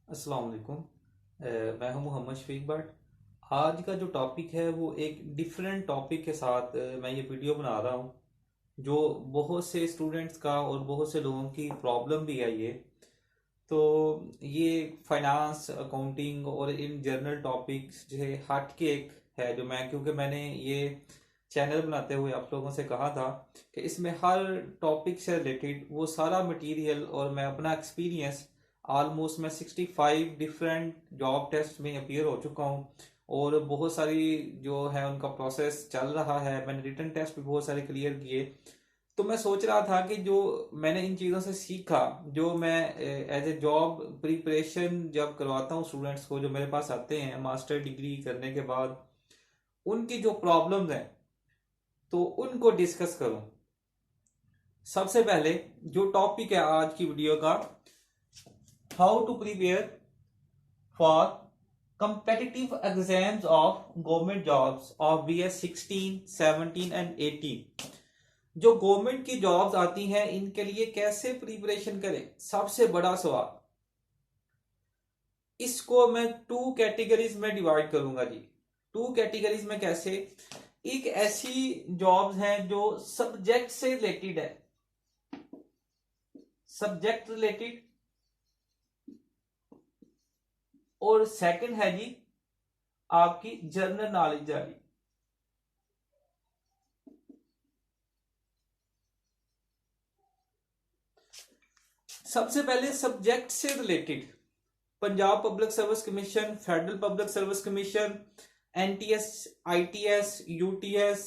अस्सलाम वालेकुम। मैं हूं मोहम्मद शफीक भट्ट। आज का जो टॉपिक है वो एक डिफरेंट टॉपिक के साथ मैं ये वीडियो बना रहा हूं जो बहुत से स्टूडेंट्स का और बहुत से लोगों की प्रॉब्लम भी है ये। तो ये फाइनेंस अकाउंटिंग और इन जनरल टॉपिक्स जो है हट के एक है जो क्योंकि मैंने ये चैनल बनाते हुए आप लोगों से कहा था कि इसमें हर टॉपिक से रिलेटेड वो सारा मटेरियल और मैं अपना एक्सपीरियंस ऑलमोस्ट मैं 65 डिफरेंट जॉब टेस्ट में अपीयर हो चुका हूँ और बहुत सारी जो है उनका प्रोसेस चल रहा है। मैंने रिटन टेस्ट भी बहुत सारे क्लियर किए। तो मैं सोच रहा था कि जो मैंने इन चीज़ों से सीखा, जो मैं एज ए जॉब प्रिपरेशन जब करवाता हूँ स्टूडेंट्स को जो मेरे पास आते हैं मास्टर डिग्री करने के बाद, उनकी जो प्रॉब्लम्स हैं तो उनको डिस्कस करूं। सबसे पहले जो टॉपिक है आज की वीडियो का, how to prepare for competitive exams of government jobs of BS 16, 17 and 18। जो गवर्नमेंट की जॉब्स आती हैं इनके लिए कैसे प्रिपरेशन करें, सबसे बड़ा सवाल। इसको मैं टू कैटेगरीज में डिवाइड करूंगा जी। टू कैटेगरीज में कैसे? एक ऐसी जॉब्स हैं जो सब्जेक्ट से रिलेटेड है, सब्जेक्ट रिलेटेड, और सेकंड है जी आपकी जनरल नॉलेज वाली। सबसे पहले सब्जेक्ट से related, Punjab public service commission, federal public service commission, NTS, ITS, UTS,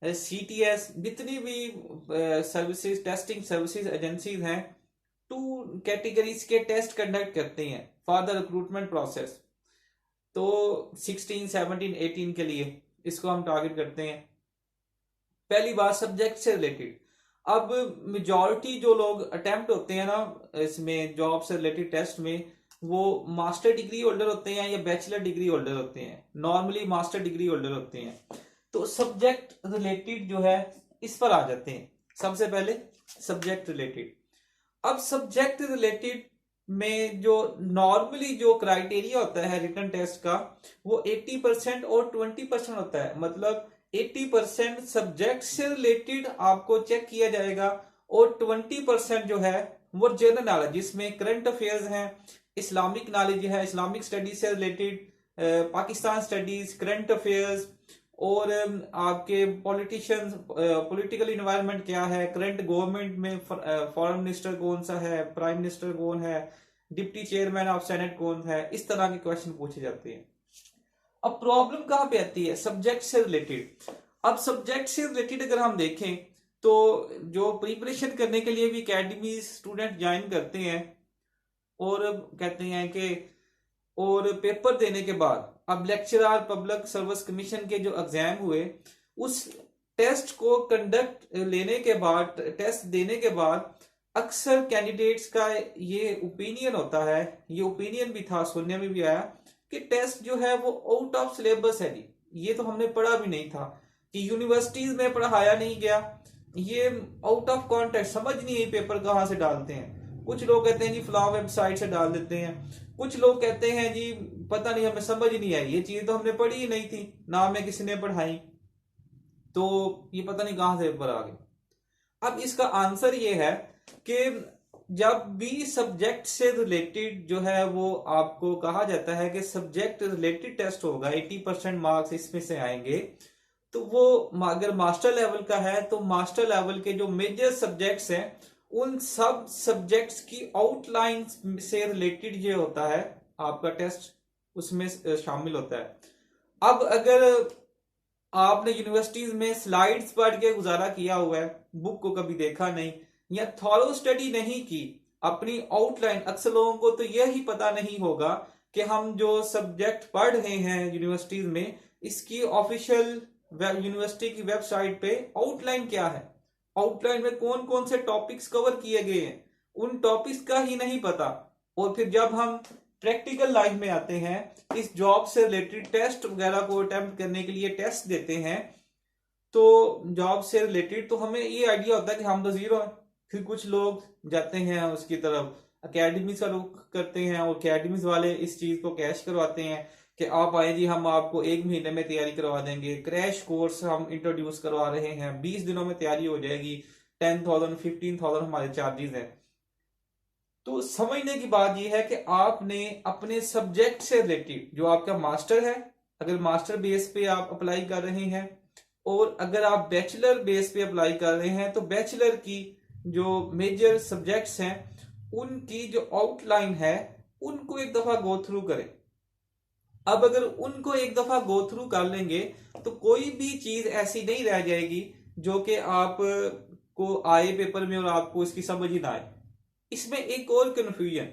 CTS, जितनी भी सर्विसेज टेस्टिंग सर्विसेज एजेंसीज हैं, टू कैटेगरीज के टेस्ट कंडक्ट करते हैं फॉर द रिक्रूटमेंट प्रोसेस। तो 16, 17, 18 के लिए इसको हम टारगेट करते हैं। पहली बात सब्जेक्ट से रिलेटेड। अब मेजॉरिटी जो लोग अटेम्प्ट होते हैं ना इसमें जॉब से रिलेटेड टेस्ट में, वो मास्टर डिग्री होल्डर होते हैं या बैचलर डिग्री होल्डर होते हैं। नॉर्मली मास्टर डिग्री होल्डर होते हैं। तो सब्जेक्ट रिलेटेड जो है इस पर आ जाते हैं। सबसे पहले सब्जेक्ट रिलेटेड। अब सब्जेक्ट रिलेटेड में जो नॉर्मली जो क्राइटेरिया होता है रिटन टेस्ट का, वो 80% और 20% होता है। मतलब 80% सब्जेक्ट से रिलेटेड आपको चेक किया जाएगा और 20% जो है वो जनरल नॉलेज, जिसमें करंट अफेयर्स हैं, इस्लामिक नॉलेज है, इस्लामिक स्टडीज से related, Pakistan studies, current affairs, और आपके पॉलिटिशियंस, पॉलिटिकल इन्वायरमेंट क्या है, करंट गवर्नमेंट में फॉरेन मिनिस्टर कौन सा है, प्राइम मिनिस्टर कौन है, डिप्टी चेयरमैन ऑफ सेनेट कौन है, इस तरह के क्वेश्चन पूछे जाते हैं। अब प्रॉब्लम कहां पे आती है? सब्जेक्ट से रिलेटेड। अब सब्जेक्ट से रिलेटेड अगर हम देखें तो जो प्रिपरेशन करने के लिए भी अकेडमी स्टूडेंट ज्वाइन करते हैं और कहते हैं कि, और पेपर देने के बाद अब लेक्चरर पब्लिक सर्विस कमीशन के जो एग्जाम हुए, उस टेस्ट को कंडक्ट लेने के बाद, टेस्ट देने के बाद अक्सर कैंडिडेट्स का ये ओपिनियन होता है, ये ओपिनियन भी था, सुनने में भी आया कि टेस्ट जो है वो आउट ऑफ सिलेबस है जी। ये तो हमने पढ़ा भी नहीं था, कि यूनिवर्सिटीज में पढ़ाया नहीं गया, ये आउट ऑफ कॉन्टेक्स्ट, समझ नहीं है पेपर कहाँ से डालते हैं। कुछ लोग कहते हैं जी फलां वेबसाइट से डाल देते हैं, कुछ लोग कहते हैं जी पता नहीं हमें समझ नहीं आई, ये चीज तो हमने पढ़ी ही नहीं थी, ना हमें किसी ने पढ़ाई, तो ये पता नहीं कहां से पेपर आ गए। अब इसका आंसर ये है कि जब भी सब्जेक्ट से रिलेटेड जो है वो आपको कहा जाता है कि सब्जेक्ट रिलेटेड टेस्ट होगा, 80% मार्क्स इसमें से आएंगे, तो वो अगर मास्टर लेवल का है तो मास्टर लेवल के जो मेजर सब्जेक्ट्स हैं उन सब सब्जेक्ट्स की आउटलाइन से रिलेटेड जो होता है आपका टेस्ट, उसमें शामिल होता है। अब अगर आपने यूनिवर्सिटीज में स्लाइड्स पढ़ के गुजारा किया हुआ है, बुक को कभी देखा नहीं या थॉरो स्टडी नहीं की अपनी आउटलाइन, अक्सर लोगों को तो यही पता नहीं होगा कि हम जो सब्जेक्ट पढ़ रहे हैं यूनिवर्सिटीज में, इसकी ऑफिशियल यूनिवर्सिटी की वेबसाइट पे आउटलाइन क्या है, आउटलाइन में कौन कौन से टॉपिक्स कवर किए गए हैं, उन टॉपिक्स का ही नहीं पता। और फिर जब हम प्रैक्टिकल लाइफ में आते हैं, इस जॉब से रिलेटेड टेस्ट वगैरह को अटेम्प्ट करने के लिए टेस्ट देते हैं, तो जॉब से रिलेटेड तो हमें ये आइडिया होता है कि हम तो जीरो हैं। फिर कुछ लोग जाते हैं उसकी तरफ, अकेडमीज का रुख करते हैं और अकेडमीज वाले इस चीज को कैश करवाते हैं कि आप आए जी, हम आपको 1 महीने में तैयारी करवा देंगे, क्रैश कोर्स हम इंट्रोड्यूस करवा रहे हैं, 20 दिनों में तैयारी हो जाएगी, 10,000 15,000 हमारे चार्जेस हैं। तो समझने की बात यह है कि आपने अपने सब्जेक्ट से रिलेटेड, जो आपका मास्टर है, अगर मास्टर बेस पे आप अप्लाई कर रहे हैं, और अगर आप बैचलर बेस पे अप्लाई कर रहे हैं, तो बैचलर की जो मेजर सब्जेक्ट्स हैं उनकी जो आउटलाइन है उनको एक दफा गो थ्रू करें। अब अगर उनको एक दफा गो थ्रू कर लेंगे तो कोई भी चीज ऐसी नहीं रह जाएगी जो कि आप को आए पेपर में और आपको इसकी समझ ही ना आए। इसमें एक और कंफ्यूजन,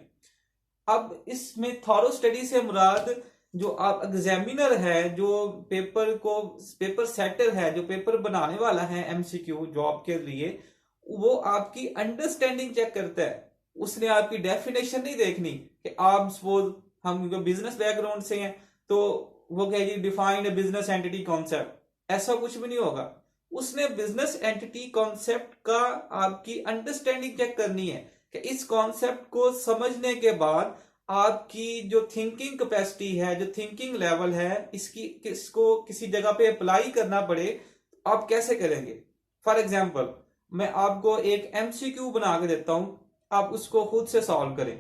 अब इसमें थॉरो स्टडी से मुराद जो आप एग्जामिनर है, जो पेपर सेटर है, जो पेपर बनाने वाला है एमसीक्यू जॉब के लिए, वो आपकी अंडरस्टैंडिंग चेक करता है। उसने आपकी डेफिनेशन नहीं देखनी कि आप सपोज हम बिजनेस बैकग्राउंड से हैं तो वो कहेगी डिफाइन बिजनेस एंटिटी कॉन्सेप्ट, ऐसा कुछ भी नहीं होगा। उसने बिजनेस एंटिटी कॉन्सेप्ट का आपकी अंडरस्टैंडिंग चेक करनी है कि इस कॉन्सेप्ट को समझने के बाद आपकी जो थिंकिंग कैपेसिटी है, जो थिंकिंग लेवल है, इसको किसी जगह पे अप्लाई करना पड़े, आप कैसे करेंगे। फॉर एग्जाम्पल मैं आपको एक एमसीक्यू बना के देता हूं, आप उसको खुद से सॉल्व करें।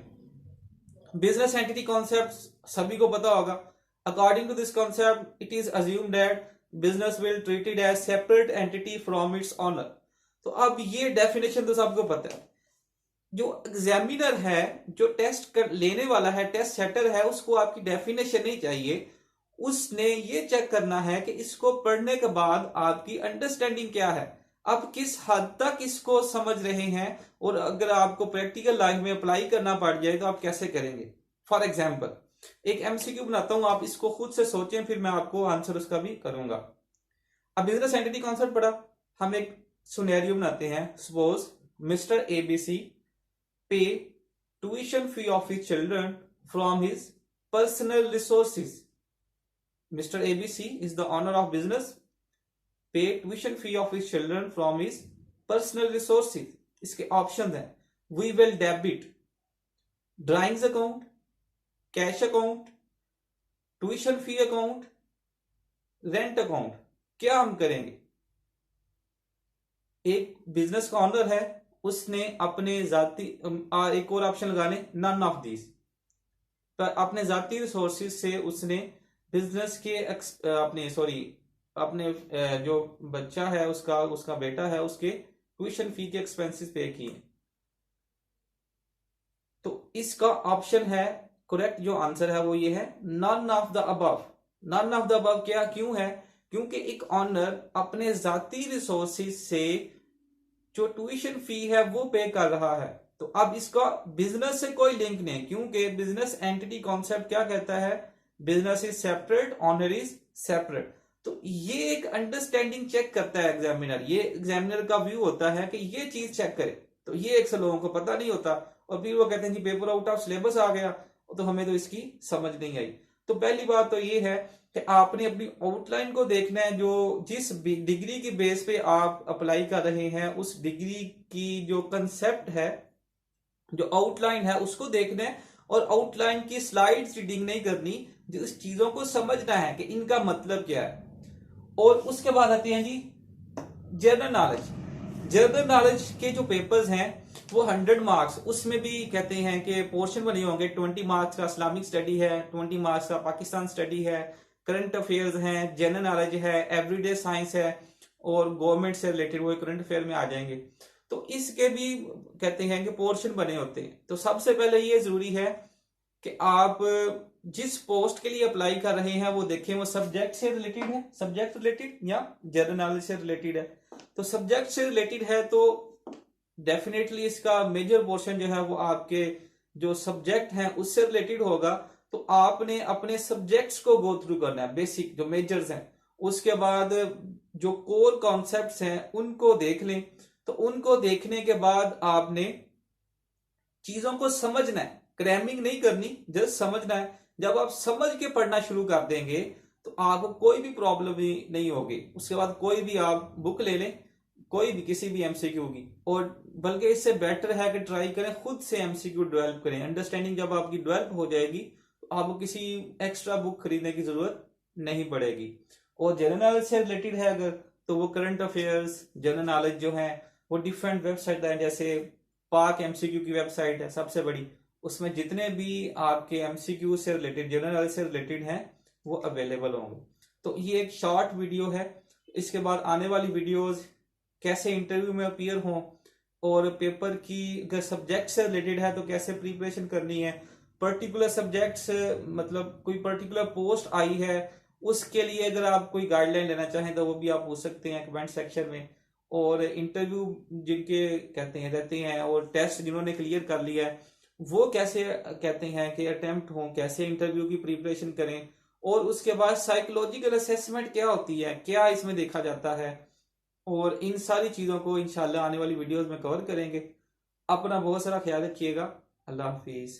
बिजनेस एंटिटी कॉन्सेप्ट सभी को पता होगा। According to this concept it is assumed that business will treated as separate entity from its owner. तो अब ये डेफिनेशन तो सबको पता है। जो एग्जामिनर है, जो टेस्ट लेने वाला है, टेस्ट सेटर है, उसको आपकी डेफिनेशन नहीं चाहिए। उसने ये चेक करना है कि इसको पढ़ने के बाद आपकी अंडरस्टैंडिंग क्या है, आप किस हद तक इसको समझ रहे हैं, और अगर आपको प्रैक्टिकल लाइफ में अप्लाई करना पड़ जाए तो आप कैसे करेंगे। फॉर एग्जाम्पल एक एमसीक्यू बनाता हूं, आप इसको खुद से सोचें, फिर मैं आपको आंसर उसका भी करूंगा। अब बिजनेस एंटिटी कॉन्सेप्ट पढ़ा, हम एक सिनेरियो बनाते हैं। सपोज मिस्टर एबीसी पे tuition fee of his children from his personal resources. Mr. ABC is the owner of business, pay tuition fee of his children from his personal resources. इसके option हैं, we will debit drawings account, cash account, tuition fee account, rent account। क्या हम करेंगे। एक business का honour है, उसने अपने जाती एक और ऑप्शन लगाने, नन ऑफ दिस, पर अपने जाती रिसोर्सेज से उसने बिजनेस के अपने जो बच्चा है उसका बेटा है, उसके ट्यूशन फी के एक्सपेंसेस पे किए। तो इसका ऑप्शन है, करेक्ट जो आंसर है वो ये है, none of the above. None of the above क्या, क्यों है, क्योंकि एक ऑनर अपने जाती रिसोर्सेज से जो ट्यूशन फी है वो पे कर रहा है। तो अब इसका बिजनेस से कोई लिंक नहीं, क्योंकि बिजनेस एंटिटी कॉन्सेप्ट क्या कहता है, business is separate, owner is separate. तो ये एक अंडरस्टैंडिंग चेक करता है एग्जामिनर, ये एग्जामिनर का व्यू होता है कि ये चीज चेक करे। तो ये अक्सर लोगों को पता नहीं होता, और फिर वो कहते हैं कि पेपर आउट ऑफ सिलेबस आ गया, तो हमें तो इसकी समझ नहीं आई। तो पहली बात तो ये है कि आपने अपनी आउटलाइन को देखना है, जो जिस डिग्री की बेस पे आप अप्लाई कर रहे हैं उस डिग्री की जो कंसेप्ट है, जो आउटलाइन है, उसको देखना है, और आउटलाइन की स्लाइड्स रीडिंग नहीं करनी, जो इस चीजों को समझना है कि इनका मतलब क्या है। और उसके बाद आते हैं जी जनरल नॉलेज। जनरल नॉलेज के जो पेपर्स हैं वो 100 मार्क्स, उसमें भी कहते हैं कि पोर्शन बने होंगे। 20 मार्क्स का इस्लामिक स्टडी है, 20 मार्क्स का पाकिस्तान स्टडी है, करंट अफेयर्स हैं, जनरल नॉलेज है, एवरीडे साइंस है, और गवर्नमेंट से रिलेटेड वो करंट अफेयर में आ जाएंगे। तो इसके भी कहते हैं कि पोर्शन बने होते हैं। तो सबसे पहले ये जरूरी है कि आप जिस पोस्ट के लिए अप्लाई कर रहे हैं वो देखें वो सब्जेक्ट से रिलेटेड है, सब्जेक्ट रिलेटेड या जनरल नॉलेज से रिलेटेड है। तो सब्जेक्ट से रिलेटेड है तो डेफिनेटली इसका मेजर पोर्शन जो है वो आपके जो सब्जेक्ट हैं उससे रिलेटेड होगा। तो आपने अपने सब्जेक्ट्स को गो थ्रू करना है, बेसिक जो मेजर्स हैं। उसके बाद जो कोर कॉन्सेप्ट्स हैं उनको देख लें। तो उनको देखने के बाद आपने चीजों को समझना है, क्रैमिंग नहीं करनी, जस्ट समझना है। जब आप समझ के पढ़ना शुरू कर देंगे तो आपको कोई भी प्रॉब्लम नहीं होगी। उसके बाद कोई भी आप बुक ले लें, कोई भी किसी भी एमसीक्यू की, और बल्कि इससे बेटर है कि ट्राई करें खुद से एमसीक्यू डेवलप करें। अंडरस्टैंडिंग जब आपकी डेवलप हो जाएगी तो आपको किसी एक्स्ट्रा बुक खरीदने की जरूरत नहीं पड़ेगी। और जनरल नॉलेज से रिलेटेड है अगर, तो वो करंट अफेयर्स जनरल नॉलेज जो है वो डिफरेंट वेबसाइट है, जैसे पाक एमसीक्यू की वेबसाइट है सबसे बड़ी, उसमें जितने भी आपके एमसीक्यू से रिलेटेड जनरल नॉलेज से रिलेटेड हैं वो अवेलेबल होंगे। तो ये एक शॉर्ट वीडियो है। इसके बाद आने वाली वीडियोस कैसे इंटरव्यू में अपीयर हों, और पेपर की अगर सब्जेक्ट से रिलेटेड है तो कैसे प्रिपरेशन करनी है, पर्टिकुलर सब्जेक्ट्स मतलब कोई पर्टिकुलर पोस्ट आई है उसके लिए अगर आप कोई गाइडलाइन लेना चाहें तो वो भी आप पूछ सकते हैं कमेंट सेक्शन में। और इंटरव्यू जिनके कहते हैं रहते हैं और टेस्ट जिन्होंने क्लियर कर लिया है वो कैसे कहते हैं कि अटेम्प्ट हो, कैसे इंटरव्यू की प्रिपरेशन करें, और उसके बाद साइकोलॉजिकल असेसमेंट क्या होती है, क्या इसमें देखा जाता है, और इन सारी चीज़ों को इंशाल्लाह आने वाली वीडियोस में कवर करेंगे। अपना बहुत सारा ख्याल रखिएगा। अल्लाह हाफिज़।